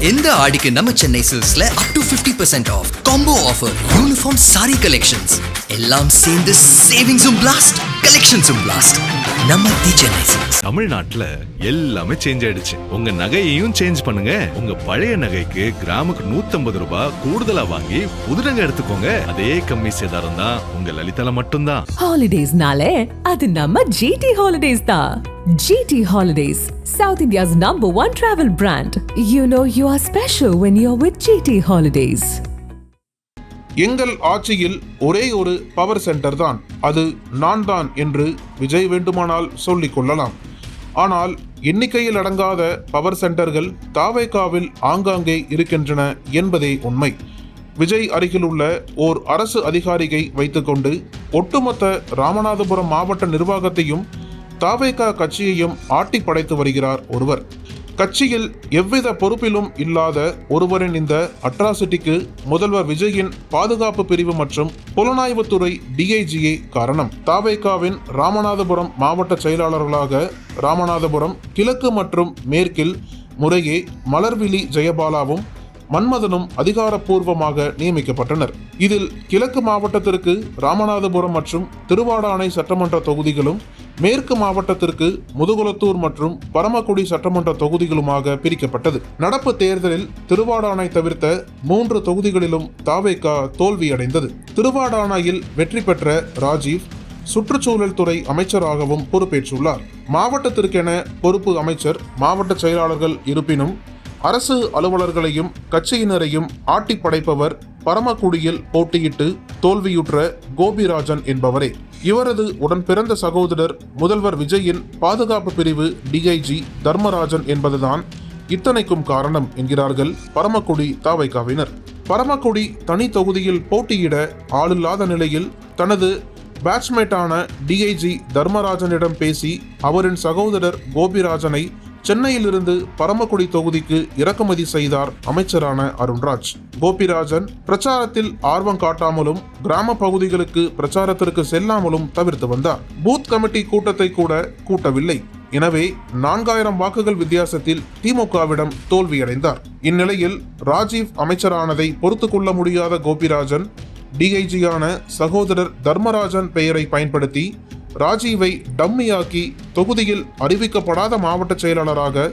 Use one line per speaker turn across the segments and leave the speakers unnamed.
இந்த ஆடிக்கு நம்ம சென்னை சில்க்ஸ்ல up to 50% off combo offer, uniform sari collections எல்லாம் சேர்ந்து சேவிங்ஸும் பிளாஸ்ட், கலெக்ஷன்ஸும் பிளாஸ்ட். நம்ம தி சென்னை சில்க்ஸ்.
தமிழ்நாட்டுல எல்லாமே சேஞ்ச் ஆயிடுச்சு. உங்க நகையையும் சேஞ்ச் பண்ணுங்க. உங்க பழைய நகைக்கு கிராமுக்கு 150 ரூபாய் கூடுதலா வாங்கி புது நகை எடுத்துக்கோங்க. அதே கம்மி சேதாரம் தான் உங்க லலிதால மட்டும்தான்.
ஹாலிடேஸ்னாலே அது நம்ம ஜிடி ஹாலிடேஸ் தான். GT Holidays, South India's #1 travel brand. You know you are special when you're with GT Holidays.
எங்கள் ஆட்சியில் ஒரே ஒரு பவர் சென்டர் தான், அது நான் தான் என்று விஜய் வேண்டுமானால் சொல்லிக் கொள்ளலாம். ஆனால் எண்ணிக்கையில் அடங்காத பவர் சென்டர்கள் தாவேகாவில் ஆங்காங்கே இருக்கின்றன என்பதே உண்மை. விஜய் அருகில் உள்ள ஓர் அரசு அதிகாரியை வைத்துக்கொண்டு ஒட்டுமொத்த ராமநாதபுரம் மாவட்ட நிர்வாகத்தையும் தாவேகா கட்சியையும் ஆட்டி படைத்து வருகிறார் ஒருவர். கட்சியில் எவ்வித பொறுப்பிலும் இல்லாத ஒருவரின் இந்த அட்ராசிட்டிக்கு முதல்வர் விஜயின் பாதுகாப்பு பிரிவு மற்றும் புலனாய்வுத்துறை DIGயே காரணம். தாவேகாவின் ராமநாதபுரம் மாவட்ட செயலாளர்களாக ராமநாதபுரம் கிழக்கு மற்றும் மேற்கில் முறையே மலர்விழி ஜெயபாலாவும் மன்மதனும் அதிகாரப்பூர்வமாக நியமிக்கப்பட்டனர். இதில் கிழக்கு மாவட்டத்திற்கு ராமநாதபுரம் மற்றும் திருவாடானை சட்டமன்ற தொகுதிகளும், மேற்கு மாவட்டத்திற்கு முதுகுளத்தூர் மற்றும் பரமக்குடி சட்டமன்ற தொகுதிகளுமாக பிரிக்கப்பட்டது. நடப்பு தேர்தலில் திருவாடானை தவிர்த்த 3 தொகுதிகளிலும் தாவேகா தோல்வியடைந்தது. திருவாடானையில் வெற்றி பெற்ற ராஜீவ் சுற்றுச்சூழல் துறை அமைச்சராகவும் பொறுப்பேற்றுள்ளார். மாவட்டத்திற்கென பொறுப்பு அமைச்சர், மாவட்ட செயலாளர்கள் இருப்பினும் அரசு அலுவலர்களையும் கட்சியினரையும் ஆட்டி படைப்பவர் பரமக்குடியில் போட்டியிட்டு தோல்வியுற்ற கோபிராஜன் என்பவரே. இவரது உடன் பிறந்த சகோதரர் முதல்வர் விஜயின் பாதுகாப்பு பிரிவு DIG தர்மராஜன் என்பதுதான் இத்தனைக்கும் காரணம் என்கிறார்கள் பரமக்குடி தாவைக்காவினர். பரமக்குடி தனி தொகுதியில் போட்டியிட ஆளில்லாத நிலையில் தனது பேட்ச்மேட்டான DIG தர்மராஜனிடம் பேசி அவரின் சகோதரர் கோபிராஜனை சென்னையிலிருந்து பரமக்குடி தொகுதிக்கு இறக்குமதி செய்தார் அமைச்சரான அருண்ராஜ். கோபிராஜன் பிரச்சாரத்தில் ஆர்வம் காட்டாமலும் கிராம பகுதிகளுக்கு பிரச்சாரத்திற்கு செல்லாமலும் தவிர்த்து வந்தார். பூத் கமிட்டி கூட்டத்தை கூட கூட்டவில்லை. எனவே 4000 வாக்குகள் வித்தியாசத்தில் திமுகவிடம் தோல்வியடைந்தார். இந்நிலையில் ராஜீவ் அமைச்சரானதை பொறுத்து கொள்ள முடியாத கோபிராஜன் DIGயான சகோதரர் தர்மராஜன் பெயரை பயன்படுத்தி ராஜீவை டம்மியாக்கி தொகுதியில் அறிவிக்கப்படாத மாவட்ட செயலாளராக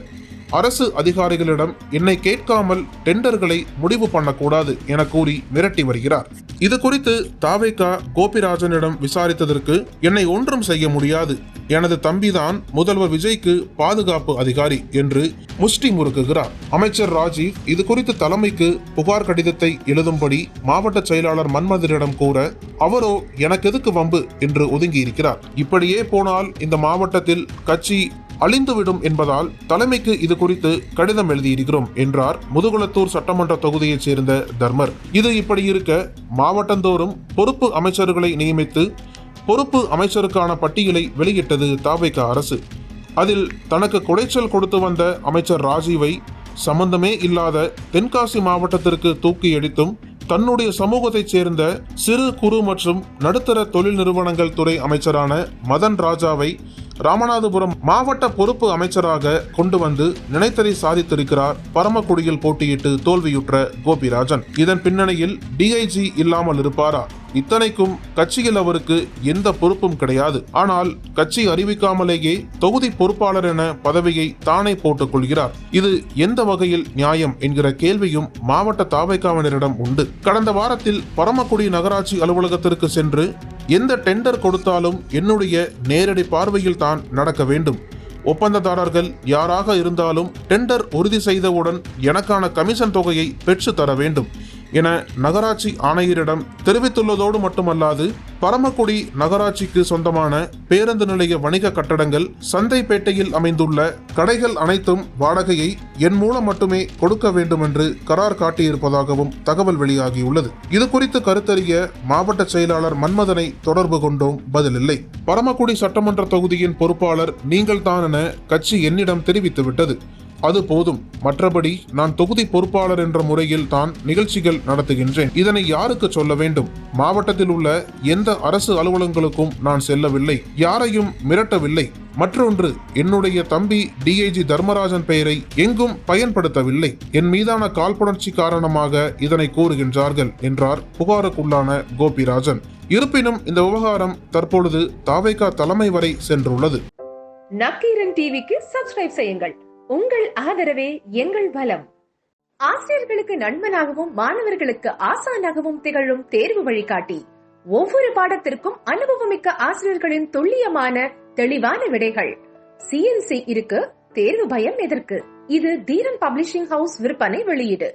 அரசு அதிகாரிகளிடம் என்னை கேட்காமல் டெண்டர்களை முடிவு பண்ணக்கூடாது என கூறி மிரட்டி வருகிறார். இது குறித்து தாவேகா கோபிராஜனிடம் விசாரித்ததற்கு என்னை ஒன்றும் செய்ய முடியாது, எனது தம்பிதான் முதல்வர் விஜய்க்கு பாதுகாப்பு அதிகாரி என்று முஷ்டி முறுக்குகிறார். அமைச்சர் ராஜீவ் இது குறித்து தலைமைக்கு புகார் கடிதத்தை எழுதும்படி மாவட்ட செயலாளர் மன்மதனிடம் கூற அவரோ எனக்கு எதுக்கு வம்பு என்று ஒதுங்கி இருக்கிறார். இப்படியே போனால் இந்த மாவட்டத்தில் கட்சி அழிந்துவிடும் என்பதால் தலைமைக்கு இது குறித்து கடிதம் எழுதியிருக்கிறோம் என்றார் முதுகுளத்தூர் சட்டமன்ற தொகுதியைச் சேர்ந்த தர்மர். இது இப்படி இருக்க மாவட்டந்தோறும் பொறுப்பு அமைச்சர்களை நியமித்து பொறுப்பு அமைச்சருக்கான பட்டியலை வெளியிட்டது தாவேகா அரசு. அதில் தனக்கு குடைச்சல் கொடுத்து வந்த அமைச்சர் ராஜீவை சம்பந்தமே இல்லாத தென்காசி மாவட்டத்திற்கு தூக்கி அடித்தும் தன்னுடைய சமூகத்தைச் சேர்ந்த சிறு குறு மற்றும் நடுத்தர தொழில் நிறுவனங்கள் துறை அமைச்சரான மதன் ராஜாவை ராமநாதபுரம் மாவட்ட பொறுப்பு அமைச்சராக கொண்டு வந்து நினைத்ததை சாதித்திருக்கிறார் பரமக்குடியில் போட்டியிட்டு தோல்வியுற்ற கோபிராஜன். இதன் பின்னணியில் DIG இல்லாமல் இருப்பாரா? இத்தனைக்கும் கட்சியில் அவருக்கு எந்த பொறுப்பும் கிடையாது. ஆனால் கட்சி அறிவிக்காமலேயே தொகுதி பொறுப்பாளர் என பதவியை தானே போட்டுக் கொள்கிறார். இது எந்த வகையில் நியாயம் என்கிற கேள்வியும் மாவட்ட தாவேகாவினரிடம் உண்டு. கடந்த வாரத்தில் பரமக்குடி நகராட்சி அலுவலகத்திற்கு சென்று எந்த டெண்டர் கொடுத்தாலும் என்னுடைய நேரடி பார்வையில் தான் நடக்க வேண்டும். ஒப்பந்ததாரர்கள் யாராக இருந்தாலும் டெண்டர் உறுதி செய்தவுடன் எனக்கான கமிஷன் தொகையை பெற்று தர வேண்டும் என நகராட்சி ஆணையரிடம் தெரிவித்துள்ளதோடு மட்டுமல்லாது பரமக்குடி நகராட்சிக்கு சொந்தமான பேருந்து நிலைய வணிக கட்டடங்கள், சந்தைப்பேட்டையில் அமைந்துள்ள கடைகள் அனைத்தும் வாடகையை என் மூலம் மட்டுமே கொடுக்க வேண்டும் என்று கரார் காட்டியிருப்பதாகவும் தகவல் வெளியாகியுள்ளது. இது குறித்து கருத்தறிய மாவட்ட செயலாளர் மன்மதனை தொடர்பு கொண்டோம், பதிலில்லை. பரமக்குடி சட்டமன்ற தொகுதியின் பொறுப்பாளர் நீங்கள் தான் என கட்சி என்னிடம் தெரிவித்துவிட்டது. அது போதும். மற்றபடி நான் தொகுதி பொறுப்பாளர் என்ற முறையில் தான் நிகழ்ச்சிகள் நடத்துகின்றேன். இதனை யாருக்கு சொல்ல வேண்டும்? மாவட்டத்தில் உள்ள எந்த அரசு அலுவலகங்களுக்கும் நான் செல்லவில்லை, யாரையும் மிரட்டவில்லை. மற்றொன்று, என்னுடைய தம்பி டிஐஜி தர்மராஜன் பெயரை எங்கும் பயன்படுத்தவில்லை. என் மீதான காழ்ப்புணர்ச்சி காரணமாக இதனை கூறுகின்றார்கள் என்றார் புகாருக்குள்ளான கோபிராஜன். இருப்பினும் இந்த விவகாரம் தற்பொழுது தாவேகா தலைமை வரை சென்றுள்ளது.
நக்கீரன் டிவிக்கு சப்ஸ்கிரைப் செய்யுங்கள். உங்கள் ஆதரவே எங்கள் பலம். ஆசிரியர்களுக்கு நண்பனாகவும் மாணவர்களுக்கு ஆசானாகவும் திகழும் தேர்வு வழிகாட்டி. ஒவ்வொரு பாடத்திற்கும் அனுபவமிக்க ஆசிரியர்களின் துல்லியமான தெளிவான விடைகள். CNC இருக்கு, தேர்வு பயம் எதற்கு? இது தீரன் பப்ளிஷிங் ஹவுஸ் விற்பனை வெளியீடு.